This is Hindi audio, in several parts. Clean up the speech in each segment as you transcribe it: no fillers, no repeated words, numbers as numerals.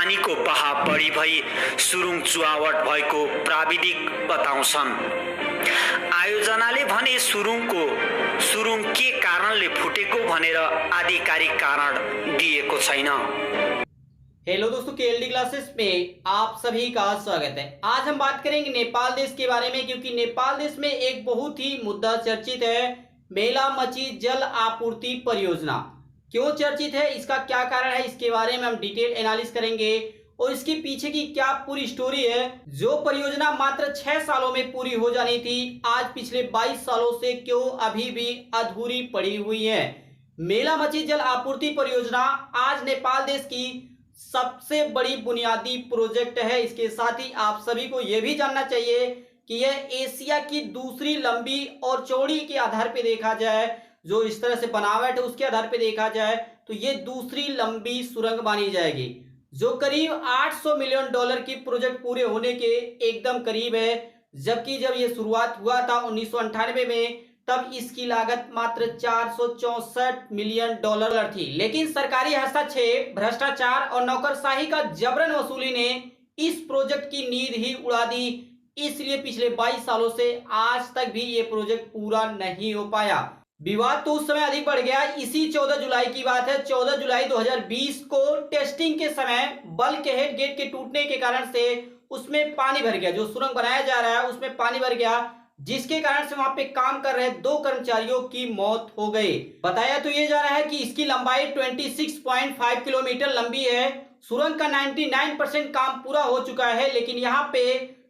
पानीको बहाव बढी भई सुरुङ चुहावट भएको प्राविधिक बताउँछन्। आयोजनाले भने सुरुङ के कारणले फुटेको भनेर आधिकारिक कारण दिएको छैन। हेलो दोस्तों, केएलडी क्लासेस में आप सभी का स्वागत है। आज हम बात करेंगे नेपाल देश के बारे में, क्योंकि नेपाल देश में एक बहुत ही मुद्दा चर्चित है, मेलामची जल आपूर्ति परियोजना। क्यों चर्चित है, इसका क्या कारण है, इसके बारे में हम डिटेल एनालिसिस करेंगे और इसके पीछे की क्या पूरी स्टोरी है। जो परियोजना मात्र 6 सालों में पूरी हो जानी थी, आज पिछले 22 सालों से क्यों अभी भी अधूरी पड़ी हुई है। मेलामची जल आपूर्ति परियोजना आज नेपाल देश की सबसे बड़ी बुनियादी प्रोजेक्ट है। इसके साथ ही आप सभी को यह भी जानना चाहिए कि यह एशिया की दूसरी लंबी और चौड़ी के आधार पर देखा जाए, जो इस तरह से बनावट है उसके आधार पर देखा जाए तो ये दूसरी लंबी सुरंग मानी जाएगी, जो करीब $800 मिलियन की प्रोजेक्ट पूरे होने के एकदम करीब है। जबकि जब ये शुरुआत हुआ था 1998 में, तब इसकी लागत मात्र $464 मिलियन थी। लेकिन सरकारी हस्तक्षेप, भ्रष्टाचार और नौकरशाही का जबरन वसूली ने इस प्रोजेक्ट की नींद ही उड़ा दी। इसलिए पिछले 22 सालों से आज तक भी ये प्रोजेक्ट पूरा नहीं हो पाया। विवाद तो उस समय अधिक बढ़ गया। इसी 14 जुलाई की बात है। 14 जुलाई 2020 को टेस्टिंग के समय बल्क हेड गेट के टूटने के कारण से उसमें पानी भर गया। जो सुरंग बनाया जा रहा है उसमें पानी भर गया, जिसके कारण से वहां पे काम कर रहे 2 कर्मचारियों की मौत हो गई। बताया तो ये जा रहा है कि इसकी लंबाई 26.5 किलोमीटर लंबी है। सुरंग का 99% काम पूरा हो चुका है। लेकिन यहाँ पे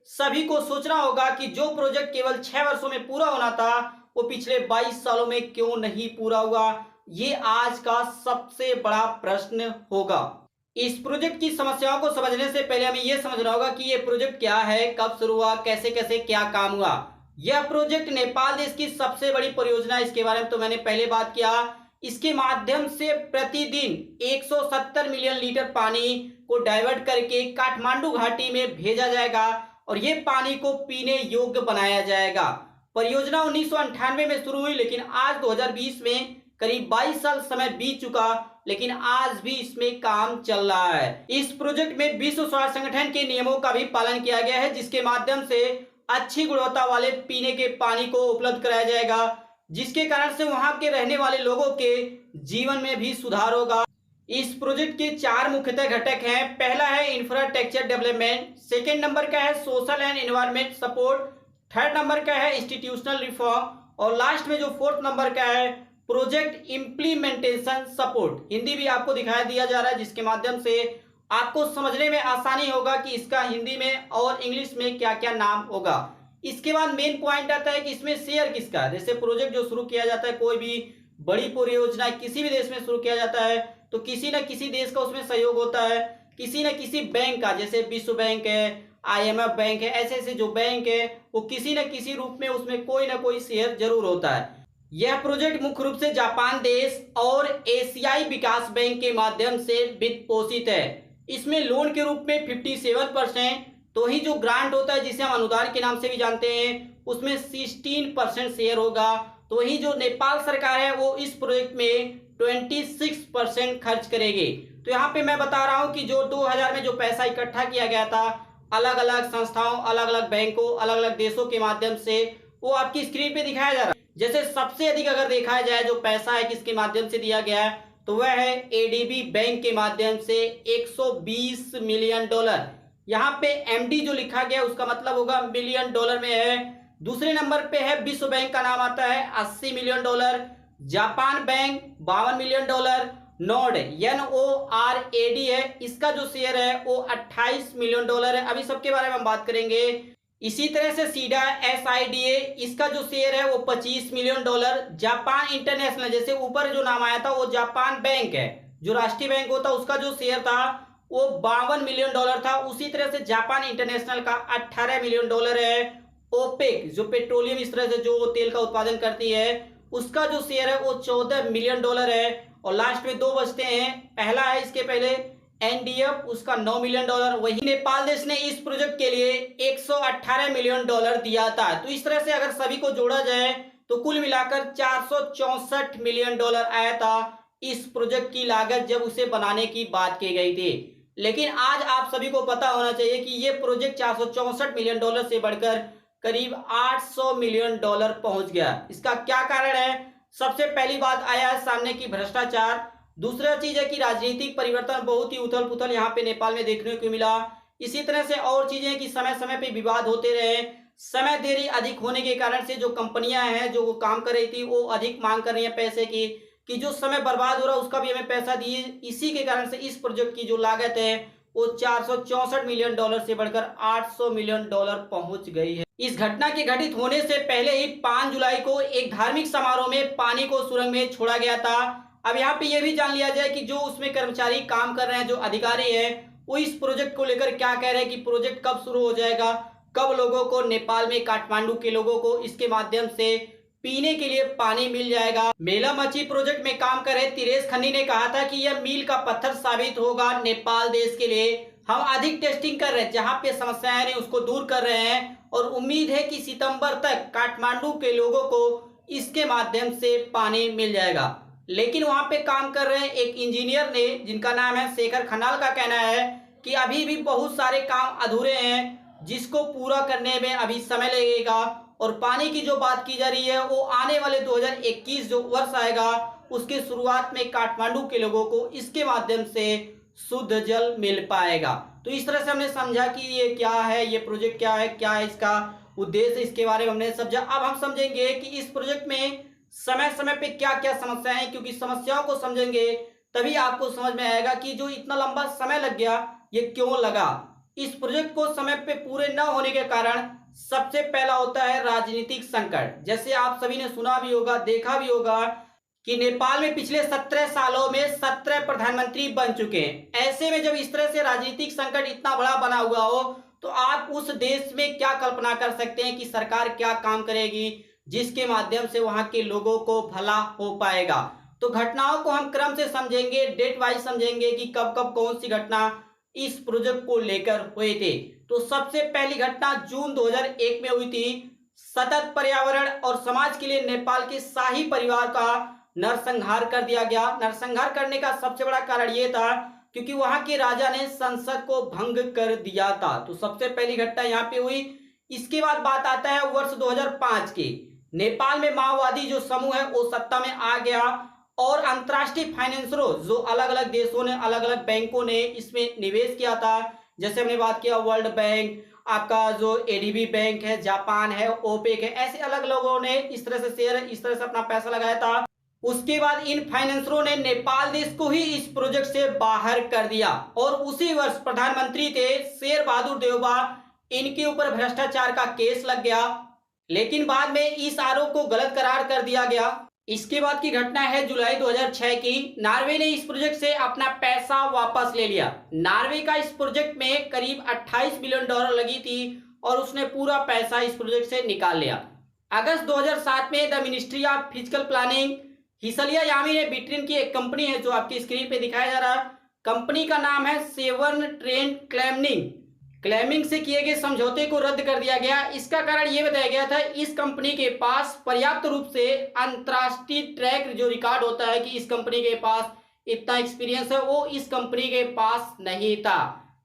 सभी को सोचना होगा कि जो प्रोजेक्ट केवल 6 वर्षों में पूरा होना था, वो पिछले 22 सालों में क्यों नहीं पूरा हुआ। ये आज का सबसे बड़ा प्रश्न होगा। इस प्रोजेक्ट की समस्याओं को समझने से पहले हमें यह समझना होगा कि ये प्रोजेक्ट क्या है, कब शुरू हुआ, कैसे कैसे क्या काम हुआ। यह प्रोजेक्ट नेपाल देश की सबसे बड़ी परियोजना, इसके बारे में तो मैंने पहले बात किया। इसके माध्यम से प्रतिदिन 170 मिलियन लीटर पानी को डाइवर्ट करके काठमांडू घाटी में भेजा जाएगा और ये पानी को पीने योग्य बनाया जाएगा। परियोजना 1998 में शुरू हुई, लेकिन आज 2020 में करीब 22 साल समय बीत चुका, लेकिन आज भी इसमें काम चल रहा है। इस प्रोजेक्ट में विश्व स्वास्थ्य संगठन के नियमों का भी पालन किया गया है, जिसके माध्यम से अच्छी गुणवत्ता वाले पीने के पानी को उपलब्ध कराया जाएगा, जिसके कारण से वहां के रहने वाले लोगों के जीवन में भी सुधार होगा। इस प्रोजेक्ट के 4 मुख्यतः घटक हैं। पहला है इंफ्रास्ट्रक्चर डेवलपमेंट, सेकेंड नंबर का है social and environment support, third number का है इंस्टीट्यूशनल रिफॉर्म और लास्ट में जो 4th नंबर का है प्रोजेक्ट इम्प्लीमेंटेशन सपोर्ट। हिंदी भी आपको दिखाई दिया जा रहा है, जिसके माध्यम से आपको समझने में आसानी होगा कि इसका हिंदी में और इंग्लिश में क्या क्या नाम होगा। इसके बाद मेन पॉइंट आता है कि इसमें शेयर किसका है। जैसे प्रोजेक्ट जो शुरू किया जाता है, कोई भी बड़ी परियोजना किसी भी देश में शुरू किया जाता है तो किसी न किसी देश का उसमें सहयोग होता है, किसी न किसी बैंक का, जैसे विश्व बैंक है, IMF बैंक है, ऐसे ऐसे जो बैंक है वो किसी न किसी रूप में उसमें कोई ना कोई शेयर जरूर होता है। यह प्रोजेक्ट मुख्य रूप से जापान देश और एशियाई विकास बैंक के माध्यम से वित्त पोषित है। इसमें लोन के रूप में 57%, तो ही जो ग्रांट होता है जिसे हम अनुदान के नाम से भी जानते हैं, उसमें 16% शेयर होगा। तो ही जो नेपाल सरकार है वो इस प्रोजेक्ट में 26% खर्च करेगी। तो यहाँ पे मैं बता रहा हूँ कि जो 2000 में जो पैसा इकट्ठा किया गया था अलग अलग संस्थाओं, अलग अलग बैंकों, अलग अलग देशों के माध्यम से, वो आपकी स्क्रीन पे दिखाया जा रहा है। जैसे सबसे अधिक अगर देखा जाए जो पैसा है किसके माध्यम से दिया गया है, तो वह है ADB बैंक के माध्यम से $120 मिलियन। यहाँ पे MD जो लिखा गया उसका मतलब होगा मिलियन डॉलर में है। दूसरे नंबर पे है विश्व बैंक का नाम आता है $80 million, Japan bank $52 million, node NORAD है, इसका जो शेयर है वो $28 मिलियन है। अभी सबके बारे में हम बात करेंगे। इसी तरह से सीडा SIDA, इसका जो शेयर है वो $25 मिलियन। जापान इंटरनेशनल, जैसे ऊपर जो नाम आया था वो जापान बैंक है, जो राष्ट्रीय बैंक होता है, उसका जो शेयर था वो $52 मिलियन था। उसी तरह से जापान इंटरनेशनल का $18 मिलियन है। ओपेक जो पेट्रोलियम इस तरह से जो तेल का उत्पादन करती है, उसका जो शेयर है वो $14 मिलियन है। और लास्ट में 2 बचते हैं। पहला है इसके पहले NDF, उसका $9 मिलियन। वही नेपाल देश ने इस प्रोजेक्ट के लिए $118 मिलियन दिया था। तो इस तरह से अगर सभी को जोड़ा जाए तो कुल मिलाकर $464 मिलियन आया था इस प्रोजेक्ट की लागत जब उसे बनाने की बात की गई थी। लेकिन आज आप सभी को पता होना चाहिए कि ये प्रोजेक्ट 464 मिलियन डॉलर से बढ़कर करीब 800 मिलियन डॉलर पहुंच गया। इसका क्या कारण है? सबसे पहली बात आया है सामने की भ्रष्टाचार। दूसरा चीज है कि राजनीतिक परिवर्तन, बहुत ही उथल पुथल यहाँ पे नेपाल में देखने को मिला। इसी तरह से और चीजें कि समय समय पे विवाद होते रहे, समय देरी अधिक होने के कारण से जो कंपनियां हैं जो वो काम कर रही थी वो अधिक मांग कर रही हैं पैसे की, कि जो समय बर्बाद हो रहा है उसका भी हमें पैसा दिए। इसी के कारण से इस प्रोजेक्ट की जो लागत है वो 464 मिलियन डॉलर से बढ़कर 800 मिलियन डॉलर पहुंच गई है। इस घटना के घटित होने से पहले ही 5 जुलाई को एक धार्मिक समारोह में पानी को सुरंग में छोड़ा गया था। अब यहाँ पे ये भी जान लिया जाए कि जो उसमें कर्मचारी काम कर रहे हैं, जो अधिकारी हैं, वो इस प्रोजेक्ट को लेकर क्या कह रहे हैं कि प्रोजेक्ट कब शुरू हो जाएगा, कब लोगों को, नेपाल में काठमांडू के लोगों को इसके माध्यम से पीने के लिए पानी मिल जाएगा। मेलामची प्रोजेक्ट में काम कर रहे तिरेश खन्नी ने कहा था कि यह मील का पत्थर साबित होगा नेपाल देश के लिए। हम अधिक टेस्टिंग कर रहे हैं, जहां पे समस्याएं हैं उसको दूर कर रहे हैं और उम्मीद है कि सितंबर तक काठमांडू के लोगों को इसके माध्यम से पानी मिल जाएगा। लेकिन वहां पे काम कर रहे एक इंजीनियर ने, जिनका नाम है शेखर खनाल, का कहना है कि अभी भी बहुत सारे काम अधूरे हैं जिसको पूरा करने में अभी समय लगेगा। और पानी की जो बात की जा रही है वो आने वाले 2021 जो वर्ष आएगा उसके शुरुआत में काठमांडू के लोगों को इसके माध्यम से शुद्ध जल मिल पाएगा। तो इस तरह से हमने समझा कि ये क्या है, ये प्रोजेक्ट क्या है इसका उद्देश्य, इसके बारे में हमने समझा। अब हम समझेंगे कि इस प्रोजेक्ट में समय समय पे क्या क्या समस्याएं हैं, क्योंकि समस्याओं को समझेंगे तभी आपको समझ में आएगा कि जो इतना लंबा समय लग गया ये क्यों लगा। इस प्रोजेक्ट को समय पे पूरे न होने के कारण सबसे पहला होता है राजनीतिक संकट। जैसे आप सभी ने सुना भी होगा, देखा भी होगा कि नेपाल में पिछले 17 सालों में 17 प्रधानमंत्री बन चुके हैं। ऐसे में जब इस तरह से राजनीतिक संकट इतना बड़ा बना हुआ हो तो आप उस देश में क्या कल्पना कर सकते हैं कि सरकार क्या काम करेगी जिसके माध्यम से वहां के लोगों को भला हो पाएगा। तो घटनाओं को हम क्रम से समझेंगे, डेट वाइज समझेंगे कि कब कब कौन सी घटना इस प्रोजेक्ट को लेकर हुए थे। तो सबसे पहली घटना जून 2001 में हुई थी। सतत पर्यावरण और समाज के लिए नेपाल के शाही परिवार का नरसंहार कर दिया गया। नरसंहार करने का सबसे बड़ा कारण यह था क्योंकि वहां के राजा ने संसद को भंग कर दिया था। तो सबसे पहली घटना यहाँ पे हुई। इसके बाद बात आता है वर्ष 2005 की। नेपाल में माओवादी जो समूह है वो सत्ता में आ गया और अंतर्राष्ट्रीय फाइनेंसरों, जो अलग अलग देशों ने, अलग अलग बैंकों ने इसमें निवेश किया था। जैसे हमने बात किया वर्ल्ड बैंक, आपका जो एडीबी बैंक है, जापान है, ओपेक है, ऐसे अलग लोगों ने इस तरह से शेयर, इस तरह से अपना पैसा लगाया था। उसके बाद इन फाइनेंसरों ने नेपाल देश को ही इस प्रोजेक्ट से बाहर कर दिया और उसी वर्ष प्रधानमंत्री थे शेर बहादुर देउबा, इनके ऊपर भ्रष्टाचार का केस लग गया, लेकिन बाद में इस आरोप को गलत करार कर दिया गया। इसके बाद की घटना है जुलाई 2006 की। नार्वे ने इस प्रोजेक्ट से अपना पैसा वापस ले लिया। नार्वे का इस प्रोजेक्ट में करीब 28 मिलियन डॉलर लगी थी और उसने पूरा पैसा इस प्रोजेक्ट से निकाल लिया। अगस्त 2007 में the ministry of physical planning, हिसलिया यामी ने ब्रिटेन की एक कंपनी है जो आपकी स्क्रीन पे दिखाया जा रहा है, कंपनी का नाम है सेवन ट्रेंड क्लेमिंग से किए गए समझौते को रद्द कर दिया गया। इसका कारण यह बताया गया था इस कंपनी के पास पर्याप्त रूप से अंतरराष्ट्रीय ट्रैक जो रिकॉर्ड होता है कि इस कंपनी के पास इतना एक्सपीरियंस है, वो इस कंपनी के पास नहीं था।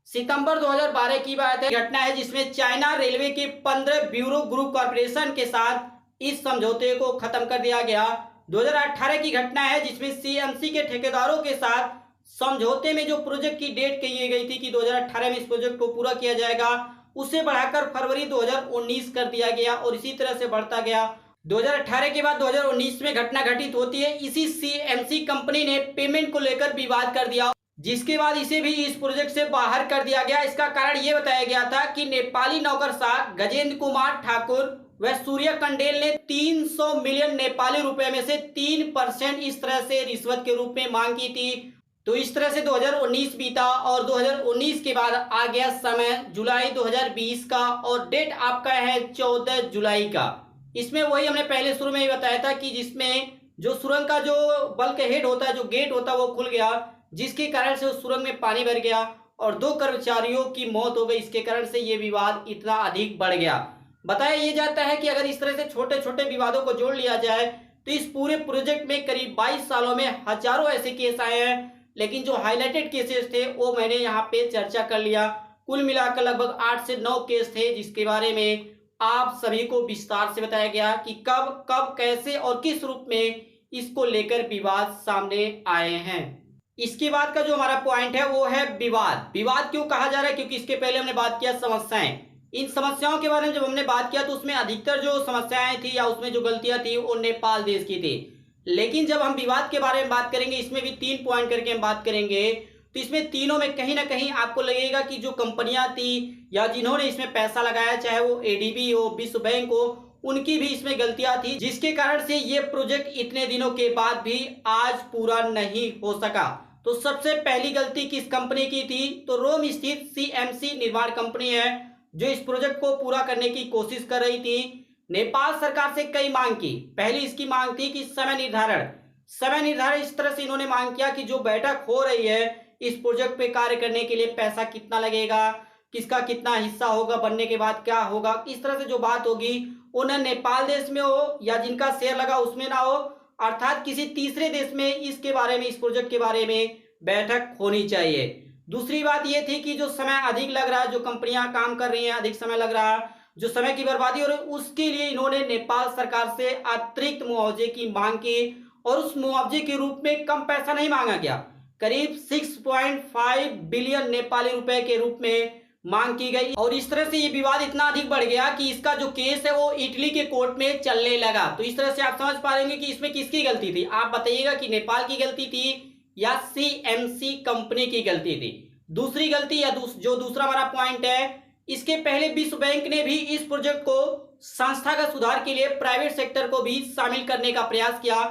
सितंबर 2012 की बात है, घटना है जिसमें चाइना रेलवे के 15 ब्यूरो ग्रुप कॉर्पोरेशन के साथ इस समझौते को खत्म कर दिया गया। 2018 की घटना है जिसमें सीएमसी के ठेकेदारों के साथ समझौते में जो प्रोजेक्ट की डेट कही गई थी कि 2018 में इस प्रोजेक्ट को पूरा किया जाएगा, उसे बढ़ाकर फरवरी 2019 कर दिया गया और इसी तरह से बढ़ता गया। 2018 के बाद 2019 में घटना घटित होती है। इसी सीएमसी कंपनी ने पेमेंट को लेकर विवाद कर दिया, जिसके बाद इसे भी इस प्रोजेक्ट से बाहर कर दिया गया। इसका कारण यह बताया गया था कि नेपाली नौकरशाह गजेंद्र कुमार ठाकुर व सूर्य कंडेल ने 300 मिलियन नेपाली रुपए में से 3% इस तरह से रिश्वत के रूप में मांग की थी। तो इस तरह से 2019 बीता और 2019 के बाद आ गया समय जुलाई 2020 का और डेट आपका है 14 जुलाई का। इसमें वही हमने पहले शुरू में ही बताया था कि जिसमें जो सुरंग का जो बल्क हेड होता है, जो गेट होता है, वो खुल गया, जिसके कारण से उस सुरंग में पानी भर गया और 2 कर्मचारियों की मौत हो गई। इसके कारण से ये विवाद इतना अधिक बढ़ गया। बताया ये जाता है कि अगर इस तरह से छोटे छोटे विवादों को जोड़ लिया जाए तो इस पूरे प्रोजेक्ट में करीब 22 सालों में हजारों ऐसे केस आए हैं, लेकिन जो हाईलाइटेड केसेस थे वो मैंने यहाँ पे चर्चा कर लिया। कुल मिलाकर लगभग 8 से 9 केस थे जिसके बारे में आप सभी को विस्तार से बताया गया कि कब कब कैसे और किस रूप में इसको लेकर विवाद सामने आए हैं। इसके बाद का जो हमारा पॉइंट है वो है विवाद। विवाद क्यों कहा जा रहा है? क्योंकि इसके पहले हमने बात किया समस्याएं। इन समस्याओं के बारे में जब हमने बात किया तो उसमें अधिकतर जो समस्याएं थी या उसमें जो गलतियां थी वो नेपाल देश की थी। लेकिन जब हम विवाद के बारे में बात करेंगे, इसमें भी 3 पॉइंट करके हम बात करेंगे, तो इसमें तीनों में कहीं ना कहीं आपको लगेगा कि जो कंपनियां थी या जिन्होंने इसमें पैसा लगाया, चाहे वो एडीबी हो, विश्व बैंक हो, उनकी भी इसमें गलतियां थी, जिसके कारण से ये प्रोजेक्ट इतने दिनों के बाद भी आज पूरा नहीं हो सका। तो सबसे पहली गलती किस कंपनी की थी? तो रोम स्थित सीएमसी निर्माण कंपनी है जो इस प्रोजेक्ट को पूरा करने की कोशिश कर रही थी। नेपाल सरकार से कई मांग की। पहली इसकी मांग थी कि समय निर्धारण इस तरह से इन्होंने मांग किया कि जो बैठक हो रही है इस प्रोजेक्ट पे कार्य करने के लिए पैसा कितना लगेगा, किसका कितना हिस्सा होगा, बनने के बाद क्या होगा, इस तरह से जो बात होगी वो न नेपाल देश में हो या जिनका शेयर लगा उसमें ना हो, अर्थात किसी तीसरे देश में इसके बारे में, इस प्रोजेक्ट के बारे में बैठक होनी चाहिए। दूसरी बात ये थी कि जो समय अधिक लग रहा है, जो कंपनियां काम कर रही हैं अधिक समय लग रहा है, जो समय की बर्बादी हो रही है, उसके लिए इन्होंने नेपाल सरकार से अतिरिक्त मुआवजे की मांग की और उस मुआवजे के रूप में कम पैसा नहीं मांगा गया, करीब 6.5 बिलियन नेपाली रुपए के रूप में मांग की गई। और इस तरह से ये विवाद इतना अधिक बढ़ गया कि इसका जो केस है वो इटली के कोर्ट में चलने लगा। तो इस तरह से आप समझ पाएंगे कि इसमें किसकी गलती थी। आप बताइएगा कि नेपाल की गलती थी या सीएमसी कंपनी की गलती थी। दूसरी गलती या जो दूसरा हमारा पॉइंट है, इसके पहले विश्व बैंक ने भी इस प्रोजेक्ट को संस्थागत सुधार के लिए प्राइवेट सेक्टर को भी शामिल करने का प्रयास किया,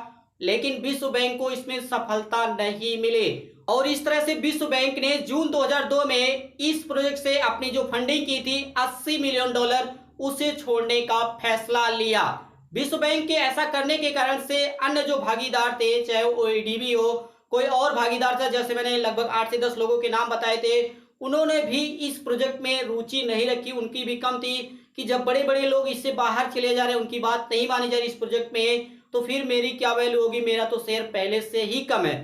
लेकिन विश्व बैंक को इसमें सफलता नहीं मिली। और इस तरह से विश्व बैंक ने जून 2002 में इस प्रोजेक्ट से अपनी जो फंडिंग की थी $80 मिलियन, उसे छोड़ने का फैसला लिया। विश्व बैंक के ऐसा करने के कारण से अन्य जो भागीदार थे, चाहे वो एडीबी हो, कोई और भागीदार था, जैसे मैंने लगभग 8 से 10 लोगों के नाम बताए थे, उन्होंने भी इस प्रोजेक्ट में रुचि नहीं रखी। उनकी भी कम थी कि जब बड़े बड़े लोग इससे बाहर चले जा रहे हैं, उनकी बात नहीं मानी जा रही इस प्रोजेक्ट में, तो फिर मेरी क्या वैल्यू होगी, मेरा तो शेयर पहले से ही कम है।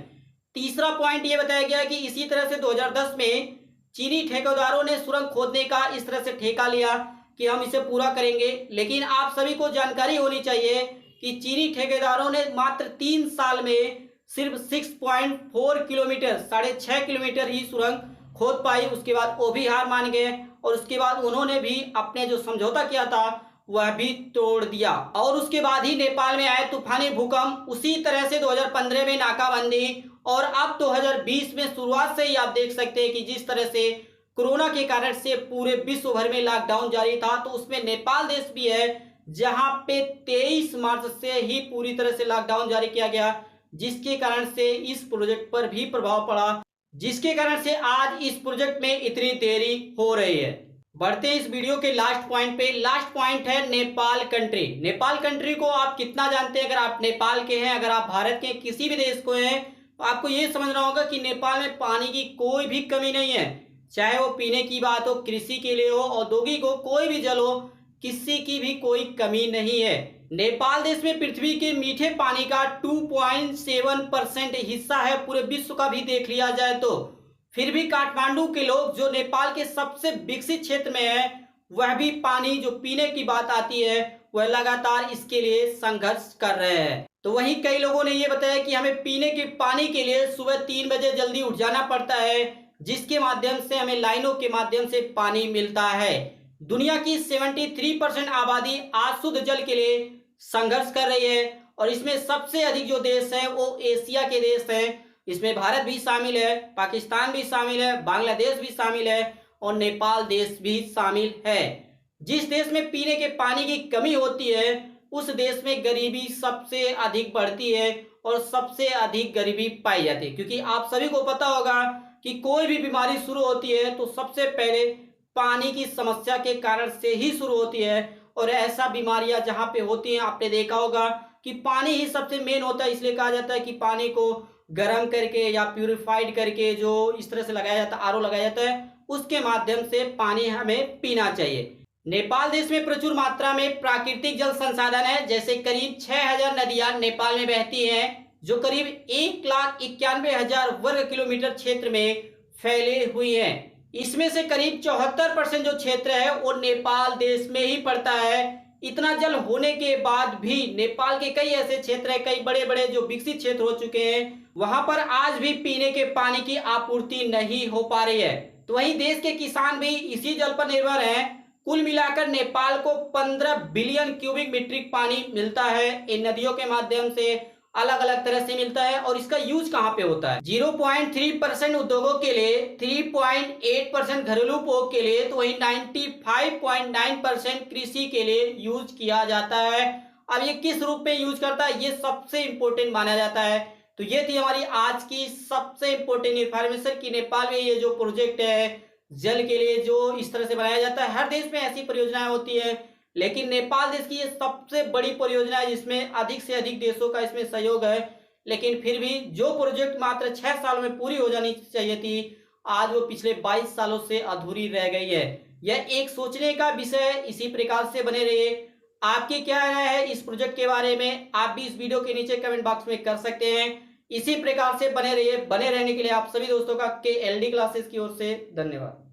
तीसरा पॉइंट ये बताया गया कि इसी तरह से 2010 में चीनी ठेकेदारों ने सुरंग खोदने का इस तरह से ठेका लिया कि हम इसे पूरा करेंगे। लेकिन आप सभी को जानकारी होनी चाहिए कि चीनी ठेकेदारों ने मात्र 3 साल में सिर्फ 6.4 किलोमीटर, 6.5 किलोमीटर ही सुरंग खोद पाई। उसके बाद वो भी हार मान गए और उसके बाद उन्होंने भी अपने जो समझौता किया था वह भी तोड़ दिया। और उसके बाद ही नेपाल में आए तूफानी भूकंप, उसी तरह से 2015 में नाकाबंदी, और अब 2020 में शुरुआत से ही आप देख सकते हैं कि जिस तरह से कोरोना के कारण से पूरे विश्व भर में लॉकडाउन जारी था, तो उसमें नेपाल देश भी है जहां पे 23 मार्च से ही पूरी तरह से लॉकडाउन जारी किया गया, जिसके कारण से इस प्रोजेक्ट पर भी प्रभाव पड़ा, जिसके कारण से आज इस प्रोजेक्ट में इतनी देरी हो रही है। बढ़ते हैं इस वीडियो के लास्ट पॉइंट पे। लास्ट पॉइंट है नेपाल कंट्री। नेपाल कंट्री को आप कितना जानते हैं? अगर आप नेपाल के हैं, अगर आप भारत के किसी भी देश को हैं, तो आपको ये समझना होगा कि नेपाल में पानी की कोई भी कमी नहीं है। चाहे वो पीने की बात हो, कृषि के लिए हो, औद्योगिक हो, कोई भी जल हो, किसी की भी कोई कमी नहीं है। नेपाल देश में पृथ्वी के मीठे पानी का 2.7% हिस्सा है, पूरे विश्व का भी देख लिया जाए तो। फिर भी काठमांडू के लोग, जो नेपाल के सबसे विकसित क्षेत्र में है, वह भी पानी जो पीने की बात आती है वह लगातार इसके लिए संघर्ष कर रहे हैं। तो वहीं कई लोगों ने यह बताया कि हमें पीने के पानी के लिए सुबह 3 बजे जल्दी उठ जाना पड़ता है, जिसके माध्यम से हमें लाइनों के माध्यम से पानी मिलता है। दुनिया की 73% आबादी आज शुद्ध जल के लिए संघर्ष कर रही है, और इसमें सबसे अधिक जो देश हैं वो एशिया के देश हैं। इसमें भारत भी शामिल है, पाकिस्तान भी शामिल है, बांग्लादेश भी शामिल है और नेपाल देश भी शामिल है। जिस देश में पीने के पानी की कमी होती है उस देश में गरीबी सबसे अधिक बढ़ती है और सबसे अधिक गरीबी पाई जाती है। क्योंकि आप सभी को पता होगा कि कोई भी बीमारी शुरू होती है तो सबसे पहले पानी की समस्या के कारण से ही शुरू होती है। और ऐसा बीमारियां जहां पे होती हैं, आपने देखा होगा कि पानी ही सबसे मेन होता है। इसलिए कहा जाता है कि पानी को गर्म करके या प्यूरिफाइड करके जो इस तरह से लगाया जाता है, आरओ लगाया जाता है, उसके माध्यम से पानी हमें पीना चाहिए। नेपाल देश में प्रचुर मात्रा में प्राकृतिक जल संसाधन है, जैसे करीब 6000 नदियां नेपाल में बहती हैं। जो करीब 1,91,000 वर्ग किलोमीटर क्षेत्र में फैले हुए हैं। इसमें से करीब 74% जो क्षेत्र है वो नेपाल देश में ही पड़ता है। इतना जल होने के बाद भी नेपाल के कई ऐसे क्षेत्र है, कई बड़े बड़े जो विकसित क्षेत्र हो चुके हैं, वहां पर आज भी पीने के पानी की आपूर्ति नहीं हो पा रही है। तो वहीं देश के किसान भी इसी जल पर निर्भर हैं। कुल मिलाकर नेपाल को 15 बिलियन क्यूबिक मीट्रिक पानी मिलता है। इन नदियों के माध्यम से अलग अलग तरह से मिलता है। और इसका यूज कहां पे होता है? 0.3% उद्योगों के लिए, 3.8% घरेलू उपभोग के लिए, तो वही 95.9% कृषि के लिए यूज किया जाता है। अब ये किस रूप में यूज करता है, ये सबसे इंपॉर्टेंट माना जाता है। तो ये थी हमारी आज की सबसे इंपॉर्टेंट इंफॉर्मेशन कि नेपाल में ये जो प्रोजेक्ट है जल के लिए जो इस तरह से बनाया जाता है। हर देश में ऐसी परियोजनाएं होती है, लेकिन नेपाल देश की ये सबसे बड़ी परियोजना है जिसमें अधिक से अधिक देशों का इसमें सहयोग है। लेकिन फिर भी जो प्रोजेक्ट मात्र 6 साल में पूरी हो जानी चाहिए थी, आज वो पिछले 22 सालों से अधूरी रह गई है। यह एक सोचने का विषय है। इसी प्रकार से बने रहिए। आपकी क्या राय है इस प्रोजेक्ट के बारे में, आप भी इस वीडियो के नीचे कमेंट बॉक्स में कर सकते हैं। इसी प्रकार से बने रहिए। बने रहने के लिए आप सभी दोस्तों का KLD क्लासेस की ओर से धन्यवाद।